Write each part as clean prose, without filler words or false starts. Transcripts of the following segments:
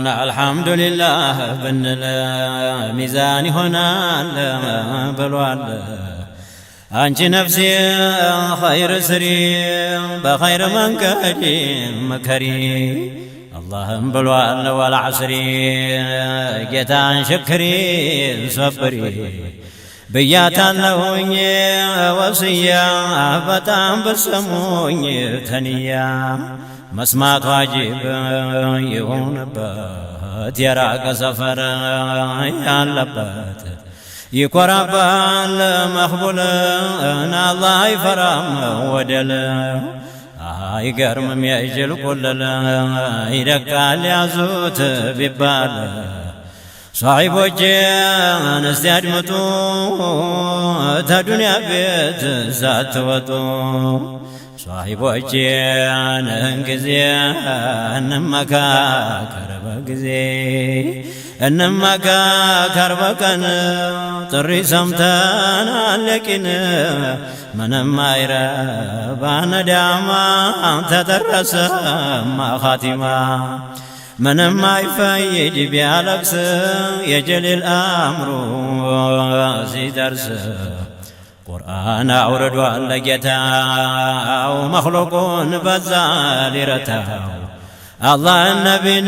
الحمد لله بن الميزان هنا بلوال أنت نفسي خير سري بخير من كريم مكري اللهم بلوال والعصري جتان شكري صبري بيات اللوني وصيا بتام بسموني ثنيا مسمات واجب يهون بات يراك سفر يالبات يقربال مخبول أنا الله يفرم ودل يقرم يأجل كل يدقال يعزوت ببال صاحب وجه نستعجمتو تدنيا بيت ذات وطو صاحب وجه ننقزي نمكا كرب قزي نمكا كربكن طري سمتنا لكن من ما يربان داما تترس ما خاتما من ما يفيد بيالكس يجل الأمر زيدرس قرآن أورد على جتاو مخلوقون بزال رتاو الله النبي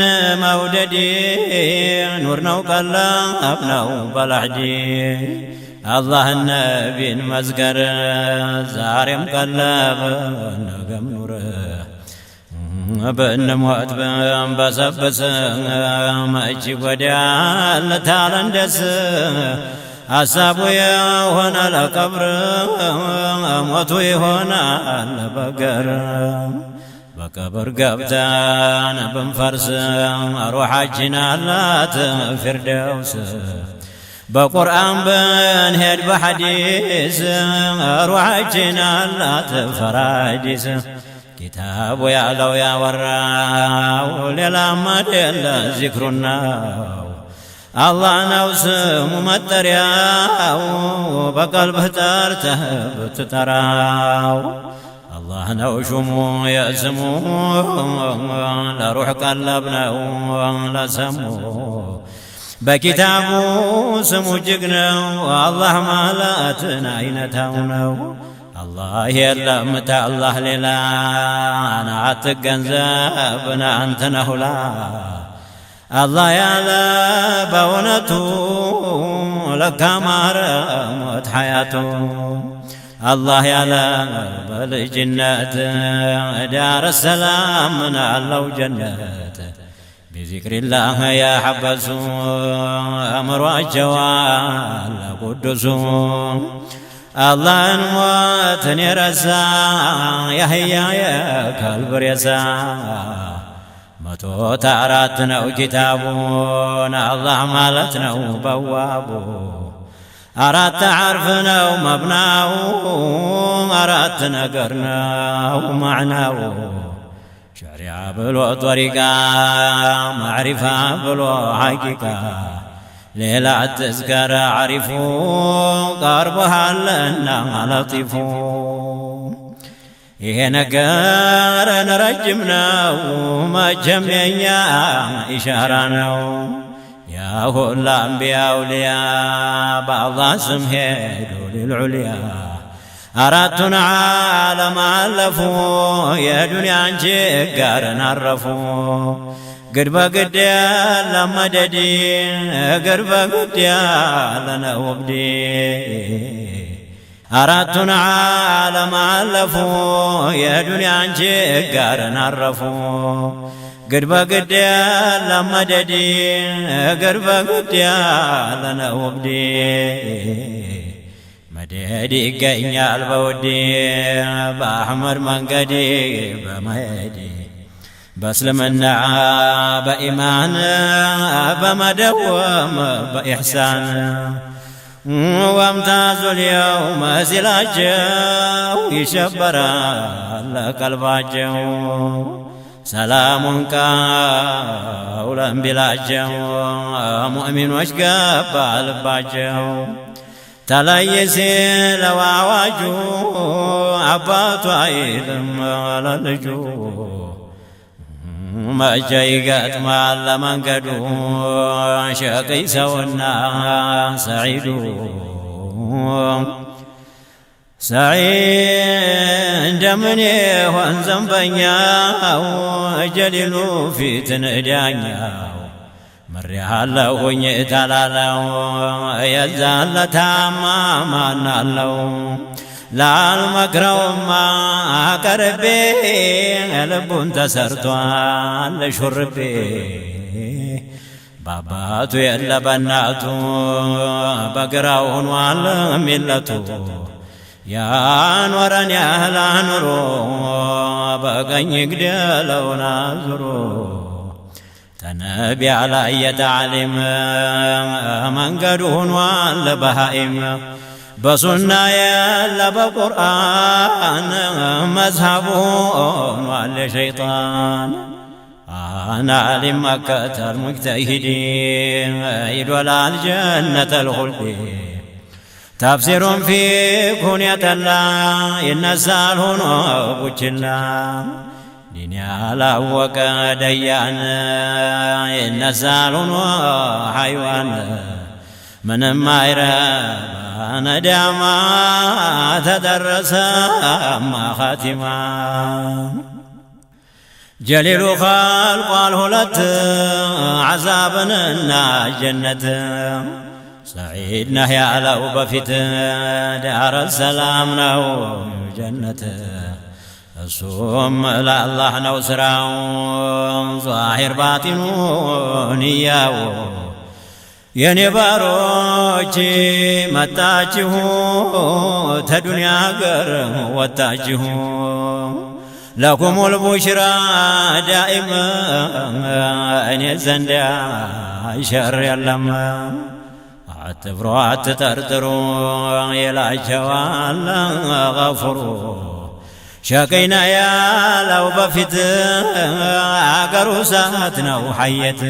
موددي نورنا وقلبنا بلحدي الله النبي مزقر زارم قلبنا قم نوره بن موت بن بسبس ما اجي ودال تالندس حسابو يهونا لقبر موتو يهونا لبقر بقبر قبتان بنفرس روحاجنا لات فردوس بقرآن بنهد بحديث روحاجنا لات فراديس كتاب يعلو يا وراو للا مدل ذكرنا الله نوسم مترياو بقلبه ترته بتتراو الله نوشمو يأسمو لروح قلبنا لسمو بكتابو سمو جقنو الله مالاتنا عينتاونو الله يلا متى الله للا أنا أتجنزبنا أنت نهلا الله يلا بونتو لك مرمت حياته الله يلا بالجنات دار السلام من الله جنات بذكر الله يا حبسو أمر الجوال قدسو الله انواتن يرسا يحيا يا قلب رسا متو تاراتنا وكتابنا الله مالتنا وبوابو أرات عرفنا ومبناه أرات نقرنا ومعناه شريعة بلو طريقة معرفة بلو حقيقة ليلة تذكر عرفوا قربها لنا لطيفوا ينقر نرجمنا وما جمعنا إشارنا يا هو الأنبياء أولياء بعض سمهدوا للعليا أردتنا عالم ألفوا يا دنيا انجقار نعرفوا قربا قديا لما ددي قربا قديا لنا وبدي أردتنا عالم ألفوا يا دنيا انجقار نعرفوا قربا قديا لما ددي قربا قديا لنا وبدي مددي قينيا البودي بأحمر منقدي بميدي بسلمنا بإيمان بمدوم بإحسان وامتاز اليوم زلاجه يشبر قلباجه سلام قولا بلاجه مؤمن وشقب الباجه تليسي لو عواجه عبات عيدم على اللجوه መቼ ይገጥማል ለመንገዱ ሸቂይ ሰውና ሰዒዱ ሰዒድ እንደምን ይሆን ዘንበኛው ጀሊሉ ፊትን ዳኛው ምሬሃለሁኝ ታላለው የዛን ለታማ ማናለው ላልመክረውማ ቀርቤ ልቡን ተሰርቷል ሹርቤ ባባቱ የለ በናቱ በግራው ሆኗል ሚለቱ ያኖረን ያህል አኑሮ በቀኝ ግደለውን አዙሮ ተነቢያ ላይ የታዕሊም መንገዱ ሆኗል በሃኢም በሱና የለ በቁርአን መዝሃቡ ሆኗል ሸይጣን አና ሊመከተል ሙጅተሂዲን ይዶላል ጀነተል ኹልድ ተፍሲሩን ፊኩን የጠላ ይነሳል ሆኖ ቡችላ ዲን ያላወቀ ደያን ይነሳል ሆኖ ሐይዋን ምንም አይረባ ነዳማ ተደረሰማ ኻቲማ ጀሊሉ ኸልቋል ሁለት ዓዛብንና ጀነት ሰዒድ ነህ ያለው በፊት ዳረ ሰላም ነው ጀነት እሱም ለአላህ ነው ስራው ዛሂር ባጢኑ ንያው የኔ ባሮች መጣችሁ ተዱንያ አገር ወጣችሁ ለኩሙል ቡሽራ ዳኢም እኔ ዘንዳ ሸር የለም አትፍሩ አትጠርጥሩ ይላቸዋል ገፉሩ ሸቀይና ያለው በፊት አገሩ እሳት ነው ሐየት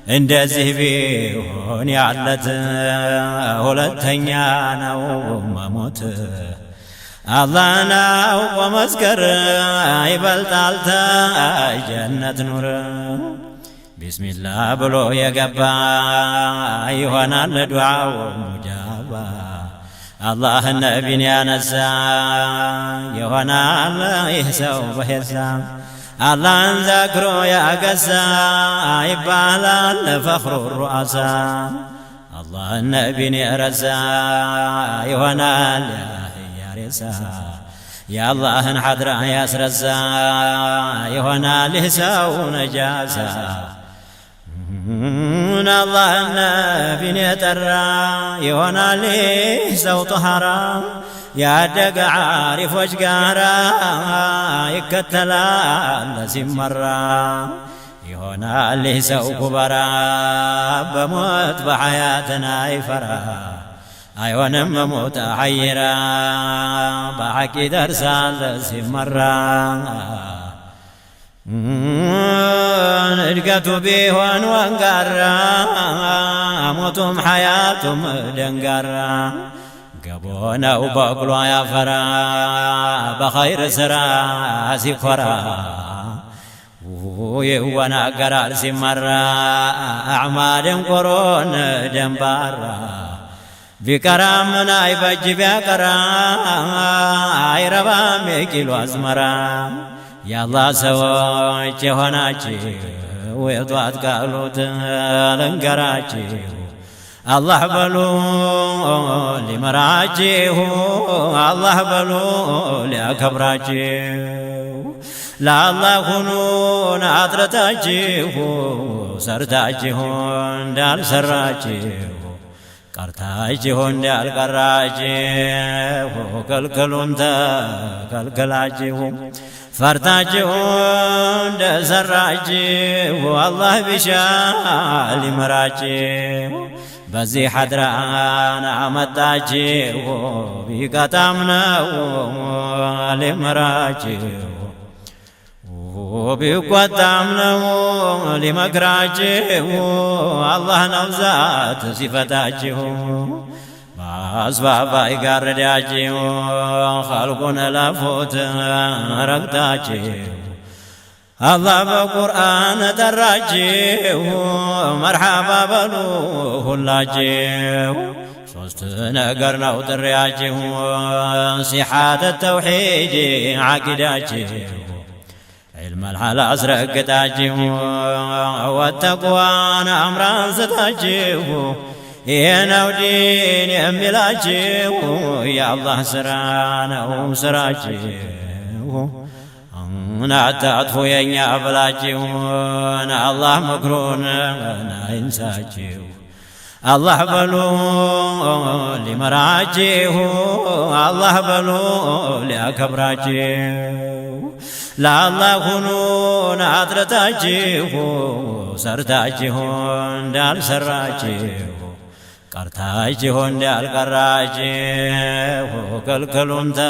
እንደዚህ ቢሆን ያለት ሁለተኛ ነው መሞት አላህ ነው ወመስከር ይበልጣል ጀነት ኑር ቢስሚላህ ብሎ የገባ ይሆናል ዱዓው ሙጃባ አላህ ነቢን ያነሳ ይሆናል ይህ ሰው በሂሳብ አላህን ዘክሮ ያገሳ ይባላል ፈኽሩ ሩአሳ አላህ ነቢን የረሳ ይሆናል ያሬሳ የአላህን ሐድራ ያስረሳ ይሆናል ይህ ሰው ነጃሳ አላህ ነቢን የጠራ ይሆናል ይህ ሰው ጠሃራ ያደገ ዓሪፎች ጋራ ይከተላል ሲመራ ይሆናል ይህ ሰው ኩበራ በሞት በሐያትን አይፈራ አይሆንም ሞት ሐይራ በሐቅ ይደርሳል ሲመራ እድገቱ ቢሆን ወንጋራ ሞቱም ሐያቱም ደንጋራ ገቦነው በቅሎ ያፈራ በኸይር ሥራ ሲኮራ ይወናገራል ሲመራ አዕማልን ቆሮን ደንባራ ቢቀራም ምን አይበጅ ቢያቀራ አይረባም የቂሉ አዝመራ የአላህ ሰዎች የሆናችሁ የጧት ቃሉት ልንገራችሁ አላህ በሉ ሊመራችሁ አላህ በሉ ሊያከብራችሁ ለአላህ ሁኑን አጥረታችሁ ሰርታችሁ እንዳልሰራችሁ ቀርታችሁ እንዳልቀራችሁ ከልክሉን ተከልክላችሁ ፈርታችሁ እንደሰራችሁ አላህ ቢሻ ሊመራችሁ በዚህ ሐድራን አመጣችሁ ቢቀጣም ነው ሊመራችሁ ቢቆጣም ነው ሊመክራችሁ አላህ ነው ዛት ሲፈታችሁ በአስባብ አይጋርዳችሁ ኸልቁን ለፉት ረግጣችሁ الله بقرآن دراجيه مرحبا بلو هلاجيه ሶስት ነገር ነው ጥሪያችሁ ሲሓት ተውሒድ ዓቂዳችሁ ዒልም አልሐላል አስረግጣችሁ ወተቅዋን አምራን ስታችሁ ይሄ ነው ዲን የሚላችሁ የአላህ ስራ ነው ስራችሁ አታጥፉ የኛ ብላችሁ አላህ ምክሩን አይንሳችሁ الله بلو لمراجيه الله بلو لأكبراجيه لا الله هنون عدرتاجيه سرتاجيه دال سراجيه قرتاجيه دال قراجيه كالكلون تا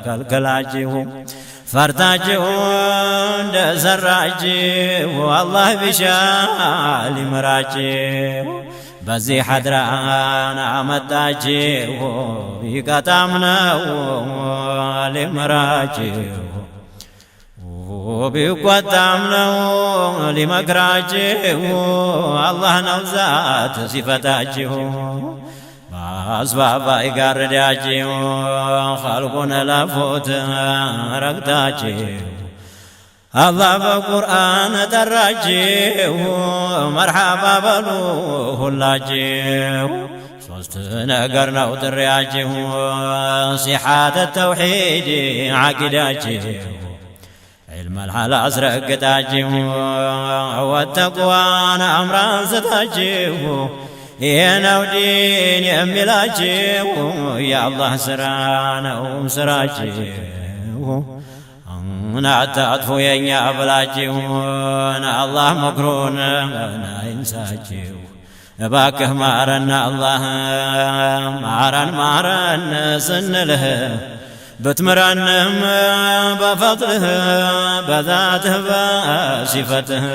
كالكلاجيه فرتاجيه دال سراجيه الله بشال مراجيه በዚህ ሐድራን አመጣችሁ ቢቀጣም ነው ሊመራችሁ ቢቆጣም ነው ሊመክራችሁ አላህ ነው ዛት ሲፈታችሁ በአስባብ አይጋርዳችሁ ኸልቁን ለፎት ረግጣችሁ الله بقرآن دراجيه مرحبا بلو هلاجيه ሶስት ነገር ነው ጥሪያችሁ ሲሓት ተውሒድ ዓቂዳችሁ ዒልም አልሐላል አስረግጣችሁ ወተቅዋን አምራን ስታችሁ ይሄ ነው ዲን የሚላችሁ የአላህ ስራ ነው ስራችሁ አታጥፉ የኛ ብላችሁ አላህ መክሩን አይንሳችሁ እባክህ ማረን አላህ ማረን ስንልህ ብትምራንም በፈضልህ በዛትህ በሲፈትህ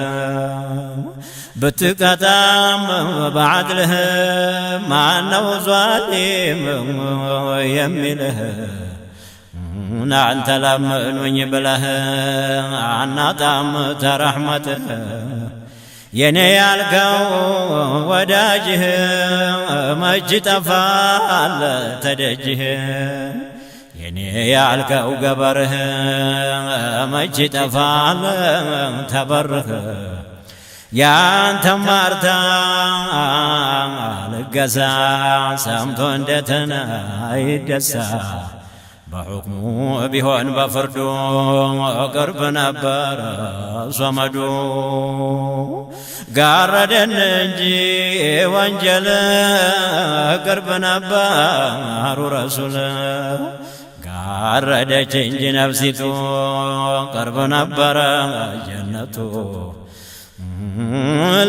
ብትቀጣም በዓድልህ ማነው ዟሊም የሚልህ አንተ ለምኑኝ ብለህ አናጣም ተረሕመትህ የኔ ያልከው ወዳጅህ መች ጠፋል ተደጅህ የኔ ያልከው ገበርህ መች ጠፋል ተበርህ ያንተ ማርታ ልገሳ ሰምቶ እንደተና አይደሳ በሑክሙ ቢሆን በፍርዱ ቅርብ ነበር ሶመዱ ጋረደን እንጂ ወንጀል ቅርብ ነበሩ ረሱል ጋረደች እንጂ ነፍሲቱ ቅርብ ነበረ ጀነቱ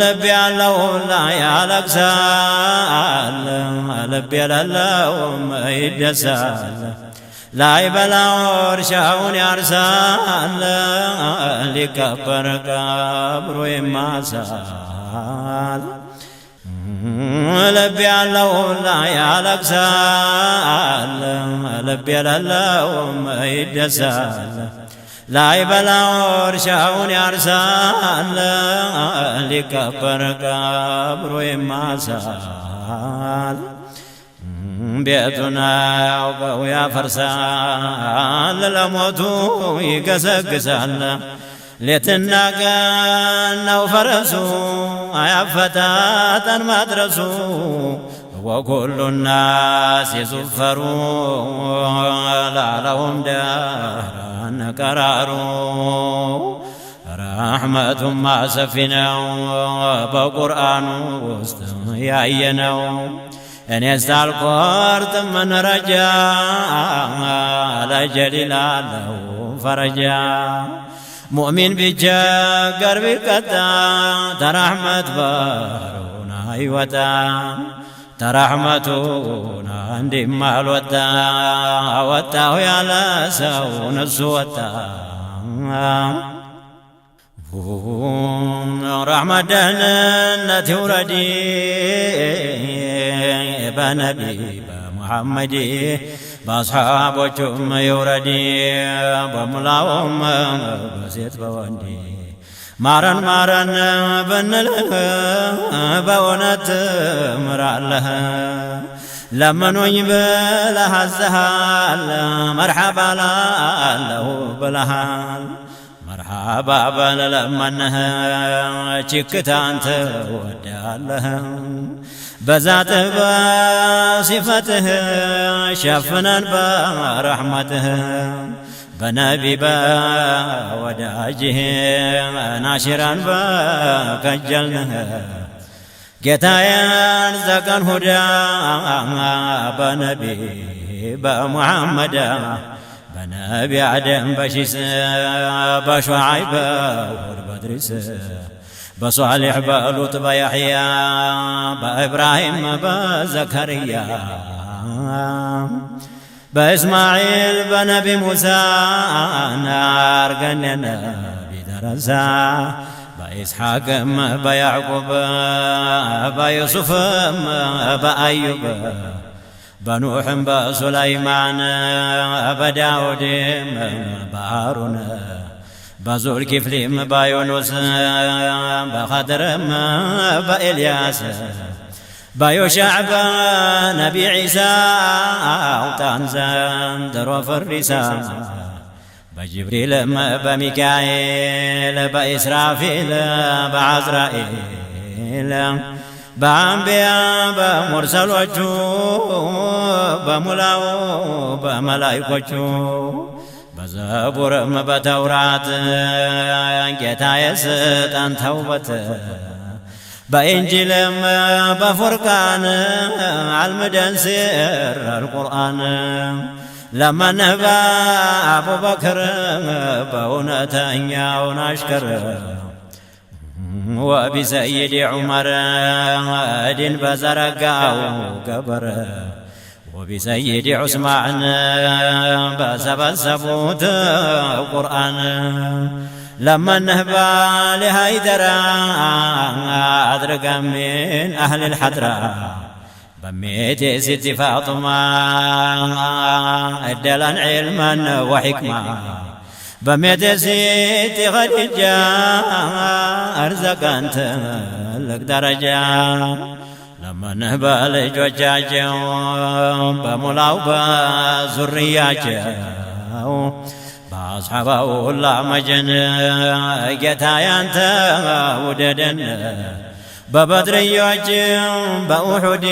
ልብ ያለው ላይ ያለቅሳል ልብ የሌለውም ይደሳል ላይ በላው እርሻውን ያርሳል ሊቀበር ቀብሮ ይማሳል ልብ ያለው ላይ ያለቅሳል ልብ የሌለውም ይደሳል ላይ በላው እርሻውን ያርሳል ሊቀበር ቀብሮ ይማሳል ቤቱን አውቀው ያፈርሳል ለሞቱ ይገሰግሳል ሌትና ቀን ነው ፈረሱ አያፈታተን ማድረሱ ወኩሉ ናስ የሱፈሩ ላለውም ዳራን ቀራሩ ረሕመቱማ ሰፊ ነው በቁርአኑ ውስጥ ያየነው እኔስ አልቆርጥም ምን ረጃ ለጀሊል አለው ፈረጃ ሙእሚን ቢቸገር ቢቀጣ ተረሕመት በሩን አይወጣ ተረሕመቱን እንዲም አልወጣ ወጣሁ ያለ ሰው ነሱ ወጣ ረሕመት ደህንነት ይውረዲ በነቢ በሙሐመድ በአስሓቦቹም ይውረድ በሙላውም በሴት በወንድ ማረን ማረን ብንልህ በእውነት ምራለህ ለመኑኝ ብለህ አዘሃል መርሓባ ላለሁ ብለሃል መርሓባ በል ለመንህ ችክታ አንተ ወዳለህ በዛትህ በሲፈትህ ሸፍነን በረሕመትህ በነቢ በወዳጅህ ናሽራን በከጀልንህ ጌታዬን ዘቀን ሁዳ በነቢ በሙሐመድ በነቢ አደም በሺስ በሹዓይብ በሁድ በድሪስ በሷሊሕ በሉጥ በያሕያ በኢብራሂም በዘከርያ በእስማዒል በነቢ ሙሳ ናርገን ነቢ ደረሳ በኢስሓቅም በያዕቁብ በዩሱፍም በአዩብ በኑሕም በሱለይማን በዳውድም በሃሩን በዙልኪፍሊም በዩኑስ በኸድርም በኤልያስ በዮሻዕ በነቢ ዒሳ አውጣን ዘንድሮ ፍሪሳ በጅብሪልም በሚካኤል በኢስራፊል በዓዝራኤል በአንቢያ በሙርሰሎቹ በሙላው በመላይኮቹ በዘቡርም በተውራት ጌታዬ ስጠን ተውበት በኢንጂልም በፉርቃን አልምደን ሲር አልቁርአን ለመንህ በአቡበክር በእውነተኛውን አሽከር ወቢሰይድ ዑመር ዲን በዘረጋው ገበር ወቢሰይድ ዑስማን በሰበሰቡት ቁርአን ለመንህ ባለሃይደራ አድርገን ሚን አህል ልሐድራ በሜቴ ሲቲ ፋጡማ እደላን ዒልማን ወሕክማ በሜቴ ሲቲ ኸዲጃ አርዘቀን ትልቅ ደረጃ ለመንህ በልጆቻቸው በሙላው በዙርያቸው በአስሓባው ሁላ መጀን ጌታ ያንተ ውደደን በበድርዮች በኡሑድ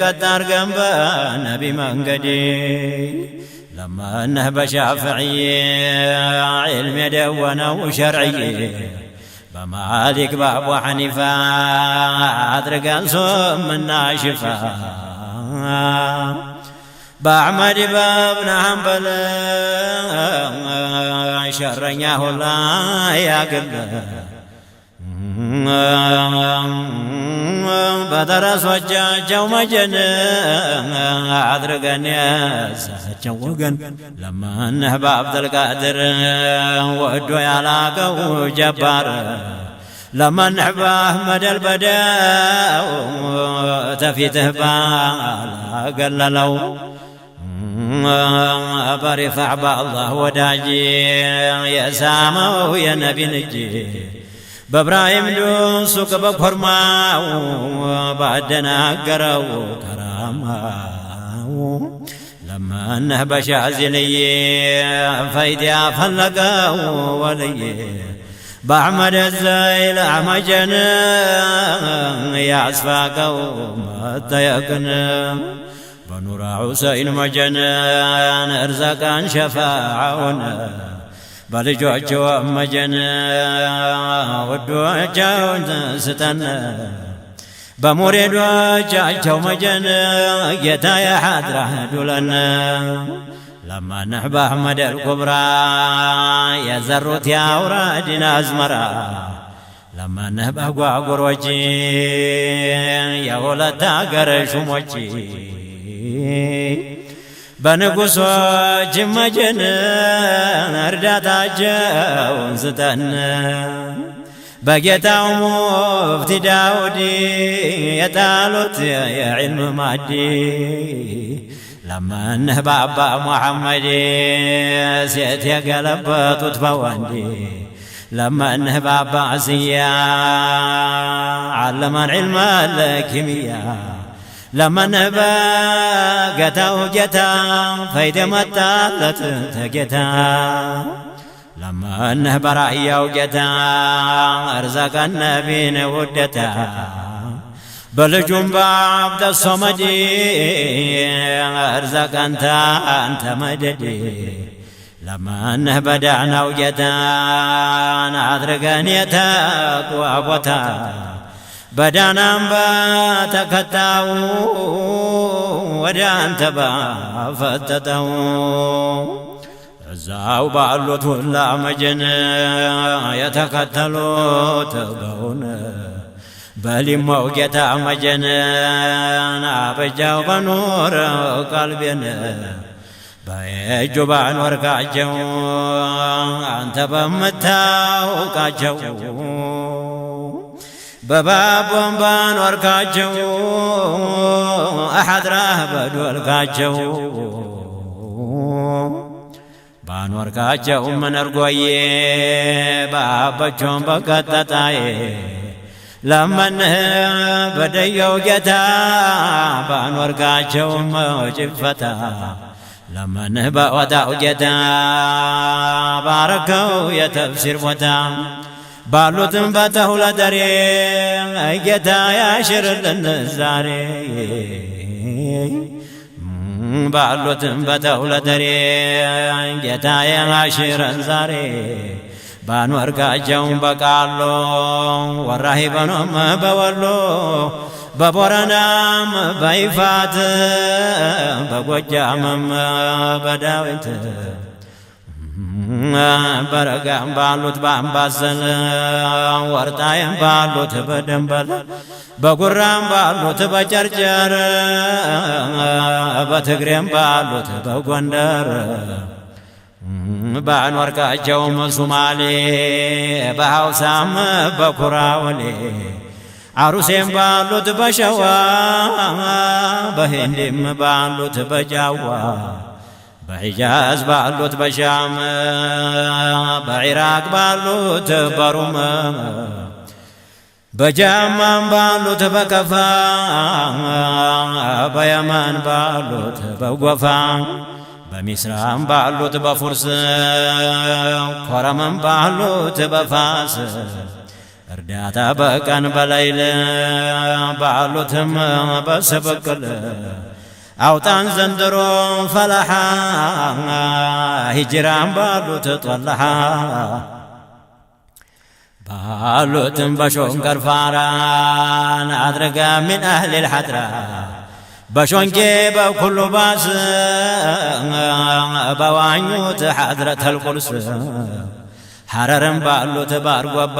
ቀጥ አርገን በነቢ መንገድ ለመንህ በሻፍዕይ ዒልም የደወነው ሸርዕይ በማሊክ በአቡ ሐኒፋ አድርገን ሶምና ሽፋ በአሕመድ በእብነ ሐንበል ሸረኛ ሁላ ያግል በደረሶቻቸው መጀን አድርገን ያሳቸው ወገን ለመንህ በአብደልቃድር ወዶ ያላቀው ጀባር ለመንህ በአሕመድ አልበዳው ተፊትህ ባላገለለው በሪፋዕ በአላህ ወዳጅ የሳመው የነቢን እጅ በእብራሂም ዱሱቅ በኮርማው ባደናገረው ከራማው ለመንህ በሻዝልይ ፈይድ ያፈለቀው ወልይ በአሕመድ ዘይል አሕመጀን ያስፋቀው መጠየቅን በኑራ ሑሰይን መጀንን እርዘቃን ሸፋዓውን በልጆቹ መጀን ውዶቻውን ስጠን በሙሪዶቻቸው መጀን ጌታ የሓድራህ ዱለን ለመንህ በአሕመድ አልኩብራ የዘሩት ያውራድን አዝመራ ለመንህ በጓጉሮች የሁለት አገር ሹሞች በንጉሶች መጀን እርዳታቸውን ስጠን በጌታው ሙፍቲ ዳውድ የጣሉት የዕልም ማዕድ ለመንህ ባባ ሙሐመድ ሴት የገለበጡት በወንድ ለመንህ ባባ አስያ علمን ዒልመ ለኪምያ ለመንህ በጌታው ጌታ ፈይደ መጣለት ተጌታ ለመንህ በራእያው ጌታ እርዘቀን ነቢን ውደታ በልጁም በዓብደ ሶመድ እርዘቀንታ አንተ መደድ ለመንህ በዳዕናው ጌታን አድርገን የተቅዋ ቦታ በዳናም በተከታው ወደ አንተ ባፈጠጠው እዛው ባሉት ሁላ መጀን የተከተሉት በውን በሊማው ጌታ መጀንን አበጃው በኖር ቀልቤን በእጁ ባኖርካቸው አንተ በምታውቃቸው በባቦን ባኖርካቸው አሐድራህ በዶልካቸው ባኖርካቸው ምንርጎዬ ባበቾን በቀጠጣዬ ለመንህ በደየው ጌታ ባኖርካቸው ጭፈታ ለመንህ በወጣው ጌታ ባረከው የተፍሲር ቦታ ባሉትም በተሁለደሬ ጌታ ያሽርልን ዛሬ ባሉትም በተሁለደሬ ጌታ ያሽረን ዛሬ ባኖርካቸውም በቃሎ ወራሂ በኖም በወሎ በቦረናም በይፋት በጎጃምም በዳዊት በረጋም ባሉት በአምባሰል ወርጣይም ባሉት በደንበል በጉራም ባሉት በጨርጨር በትግሬም ባሉት በጎንደር ባኖርካቸውም ሱማሌ በሐውሳም በኩራወሌ አሩሴም ባሉት በሸዋ በሂንድም ባሉት በጃዋ በሒጃዝ ባሉት በሻም በኢራቅ ባሉት በሩም በጃማም ባሉት በከፋ በየመን ባሉት በጎፋ በሚስራም ባሉት በፉርስ ኮረምም ባሉት በፋስ እርዳታ በቀን በሌይል ባሉትም በስብቅል አውጣን ዘንድሮ ፈላሓ ሂጅራም ባሉት ጦለሓ ባሉትም በሾንከር ፋራን አድርጋ ምን አህል ልሐድራ በሾንኬ በኩሉ ባስ በዋኙት ሐድረተ ልቁርስ ሐረርም ባሉት ባርጎባ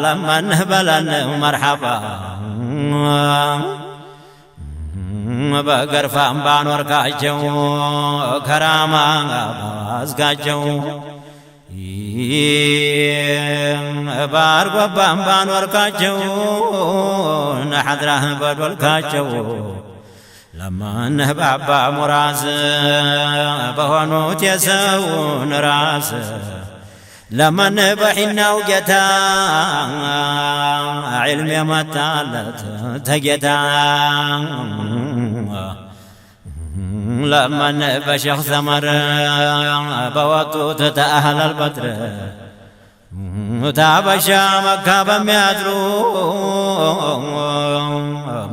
ለመንህ በለን መርሓባ በገርፋም ባኖርካቸው ከራማ ባዝጋቸው ባርጎባም ባኖርካቸው ነሐድራህ በዶልካቸው ለመንህ ባባ ሙራዝ በሆኑት የሰውን ራስ ለመንህ በሒናው ጌታ ዒልም የመጣለት ተጌታ ለመንህ በሼኽ ዘመር በወጡት ተአህለል በድር ታበሻ መካ በሚያድሩ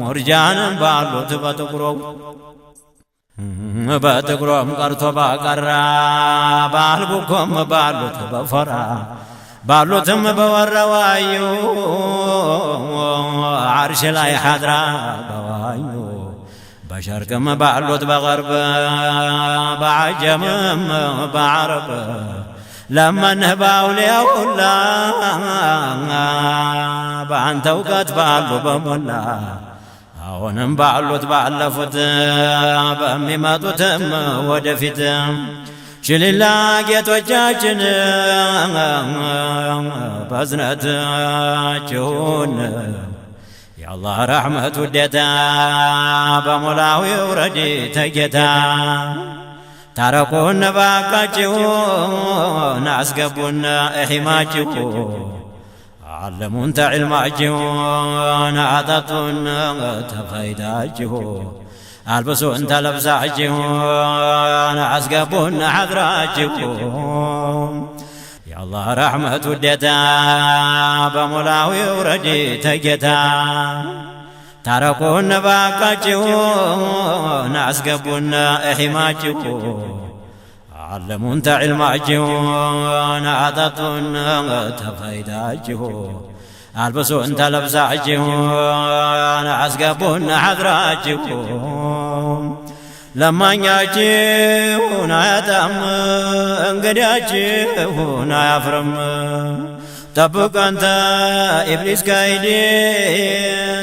ሙርጃንም ባሉት በጥቁሮ በጥቁሮም ቀርቶ ባቀራ ባልቡኮም ባሉት በፎራ ባሉትም በወረዋዩ ዓርሽ ላይ ሐድራ በዋዩ በሸርቅም ባሉት በغርብ በዓጀምም በዓረብ ለመንህ ባውሊያው ሁላ በአንተ እውቀት ባሉ በሞላ አሁንም ባሉት ባለፉት በሚመጡትም ወደፊት ሽልላ ጌቶቻችን በዝነታችሁን የአላህ ረሕመት ውዴታ በሞላው ይውረድ ተጌታ ታረቁን ባካችሁን አስገቡን እሒማችሁ علمون تعلماجون عطتون تفايداجون البسون تلبساجون عسقبون حضراجون يا الله رحمة وديتا بمولاوي وردي تجتا تركون باكاجون عسقبون احماجون علمون تعلماجون عطتون تفايداجون البسون تلبساجون عسقبون حضراجون لما نجيون يتم انقداجون يفرم طبق انت ابليس كايدي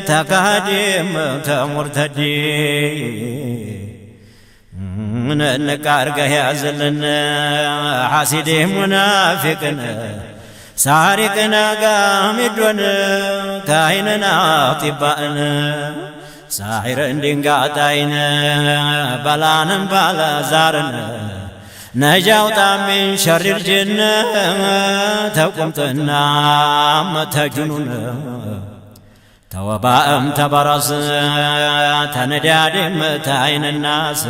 تكادم تمرتدي من النكارقه يعزلن حاسدي منافقنا سارقنا قامدون كايننا طباءنا ساحر دنقاتين بلانا بلا زارنا نجاوتا من شر الجنة تقمتنا متجنون توباءم تبرس تندادم تاين الناس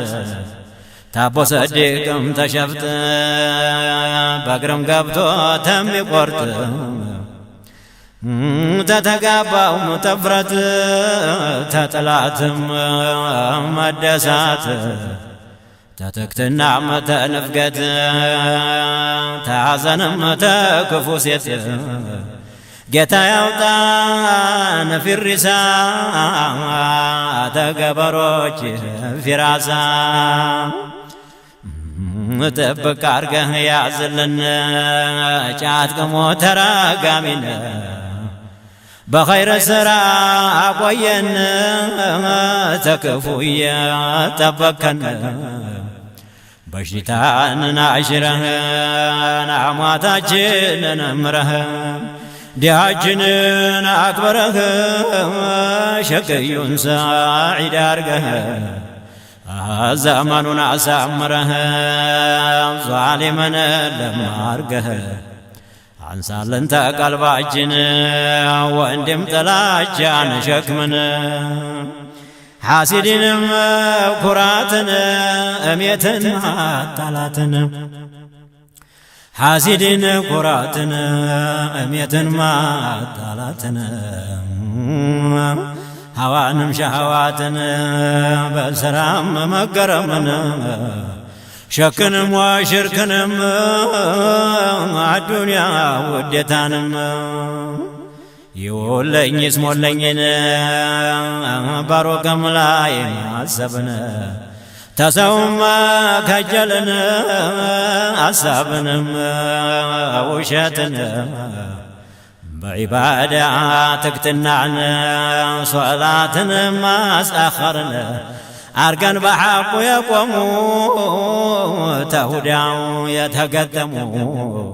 تابو صديقم تشفت بقرم قبطو تمي قرط تتقابا متفرت تتلاتم مدسات تتكتنا متنفقت تعزنم تكفوسيت جتا يوطان في الرساء تقبروج في راسا متبك عرقه يعزلن جاتكم وتراقامين بخير السراء قوين تكفويا تبكن بشتان نعشره نعماتاجن نمره دياجن أكبره شقي ساعد أرقه زمن أسامره ظالمنا لما أرقه عنسال انت قلباجن واندم تلاجان شكمنا حاسدين كراتنا أميتنا طلاتنا حاسدين كراتنا أميتنا طلاتنا هوانم شهواتنا بسرام مقرمنا شكنم وشركنم الدنيا وديتانم يولين يسمو لين باروكم لاي عصبنا تسوم كجلنا عصبنم وشاتنا بعبادة تكتنعنا صلاتنا ما أسأخرنا أرقن بحق يقوموا تهدعوا يتقدموا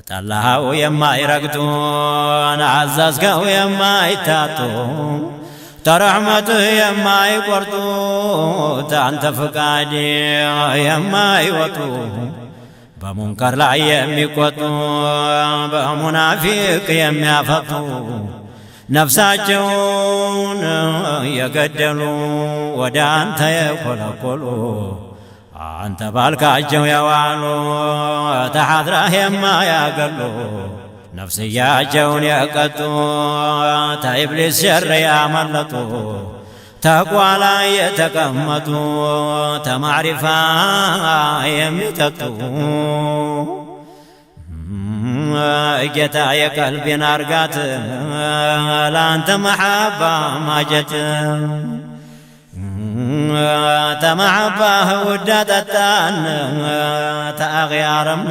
تلاهوا يما يرقدون عزازقوا يما يتاتوا ترحمته يما يقرطوا تعنت فقادي يما يوطوا بمنكر لا يميقوطوا بمنافق يميافطوا نفساቸውን የገደሉ ወደ አንተ የኮለኮሉ አንተ ባልካቸው የዋሉ ተሐድራህ የማያገሉ ነፍስያቸውን የቀጡ ተኢብሊስ ሸር ያመለጡ ተቅዋ ላይ የተቀመጡ ተማዕሪፋ የሚጠጡ ጌታ የቀልቤን አርጋት ላንተ መሐባ ማጀት ተመሐባህ ውዳ ጠጣን ተአኽያርም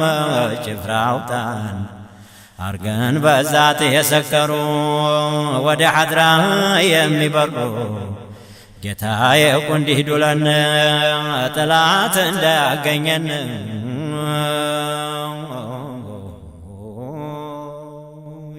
ጭፍራውጣን አርገን በዛት የሰከሩ ወደ ሐድራ የሚበሩ ጌታ የቁንዲህ ዱለን ጥላት እንዳያገኘን